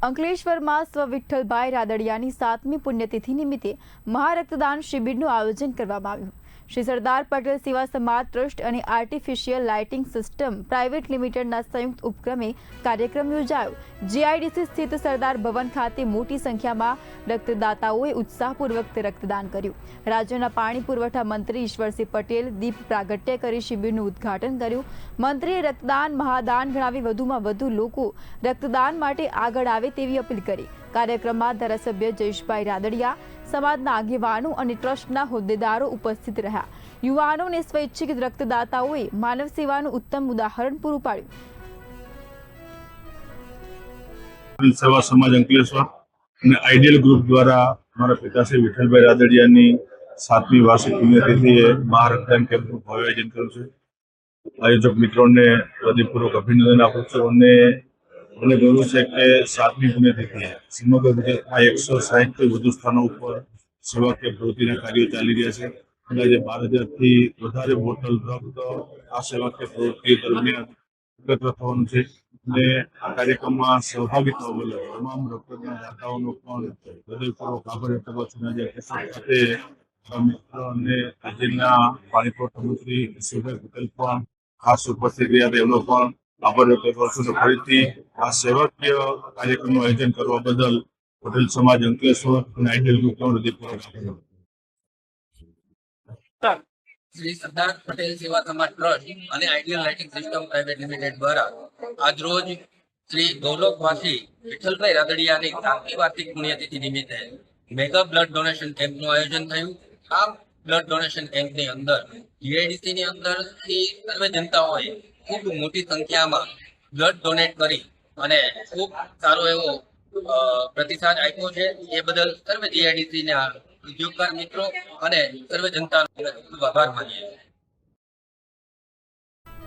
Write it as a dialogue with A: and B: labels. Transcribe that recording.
A: અંકલેશ્વરમાં સ્વ વિઠ્ઠલભાઈ રાદડિયાની 7મી પુણ્યતિથિ નિમિત્તે મહારક્તદાન શિબિરનું આયોજન કરવામાં આવ્યું। શ્રી સરદાર પટેલ સેવા સમાજ ટ્રસ્ટ અને આર્ટિફિશિયલ લાઇટિંગ સિસ્ટમ પ્રાઇવેટ લિમિટેડના સંયુક્ત ઉપક્રમે કાર્યક્રમ યોજાયો। જીઆઈડીસી સ્થિત સરદાર ભવન ખાતે મોટી સંખ્યામાં રક્તદાતાઓએ ઉત્સાહપૂર્વક રક્તદાન કર્યું। રાજ્યના પાણી પુરવઠા મંત્રી ઈશ્વરસિંહ પટેલ દીપ પ્રાગટ્ય કરી શિબિરનું ઉદ્ઘાટન કર્યું। મંત્રીએ રક્તદાન મહાદાન ગણાવી વધુમાં વધુ લોકો રક્તદાન માટે આગળ આવે તેવી અપીલ કરી। કાર્યક્રમમાં ધારાસભ્ય જયેશભાઈ રાદડિયા, સમાજના આગેવાનો અને ટ્રસ્ટના હોદ્દેદારો ઉપસ્થિત રહ્યા। યુવાનોને સ્વૈચ્છિક રક્તદાતાઓએ માનવ સેવાનું ઉત્તમ ઉદાહરણ પૂરું પાડ્યું।
B: સેવા સમાજ અંકલેશ્વર અને આઈડિયલ ગ્રુપ દ્વારા અમારા પિતાશ્રી વિઠ્ઠલભાઈ રાદડિયાની 7મી વાર્ષિક પુણ્યતિથિએ મહારક્તદાન કેમ્પનું ભવ્ય આયોજન કર્યું છે। આયોજક મિત્રોને હૃદયપૂર્વક અભિનંદન આપું છું અને મને ગૌરવ છે કે 7મી પુણ્યતિથિએ સમગ્ર ગુજરાતમાં 160થી વધુ સ્થાનો ઉપર સેવાકીય પ્રવૃત્તિના કાર્યો ચાલી રહ્યા છે અને આજે 12,000થી વધારે બોટલ રક્ત આ સેવાકીય પ્રવૃત્તિ દરમિયાન એકત્ર થવાનું છે અને આ કાર્યક્રમમાં સહભાગી થવા બદલ તમામ રક્તદાન દાતાઓનો પણ હૃદયપૂર્વક આભાર વ્યક્ત કરું છું। આજે સાથે મિત્ર અને રાજ્યના પાણી પુરવઠા મંત્રી ઈશ્વરભાઈ પટેલ પણ ખાસ ઉપસ્થિત રહ્યા હતા, એમનો પણ આભાર વ્યક્ત કરું છું। ફરીથી આ સેવાકીય કાર્યક્રમનું આયોજન કરવા બદલ પટેલ સમાજ અંકલેશ્વર અને આઈડિયલ ગ્રુપનો હૃદયપૂર્વક આભાર।
C: શ્રી સરદાર પટેલ સેવા સમાજ ટ્રસ્ટ અને ideal lighting system private limited દ્વારા આજ રોજ શ્રી ગૌરવવાસી વિઠ્ઠલભાઈ રાદડિયાની 7મી વાર્ષિક પુણ્યતિથિ નિમિત્તે મેગા બ્લડ ડોનેશન કેમ્પનું આયોજન થયું। આ બ્લડ ડોનેશન કેમ્પની અંદર જીઆઈડીસી ની અંદરથી સર્વે જનતાઓએ ખૂબ મોટી સંખ્યામાં બ્લડ ડોનેટ કરી અને ખૂબ સારો એવો પ્રતિસાદ આપ્યો છે। એ બદલ સર્વે જીઆઈડીસી ના ઉદ્યોગકાર મિત્રો અને સર્વે જનતાનો ખૂબ આભાર માનીએ છીએ।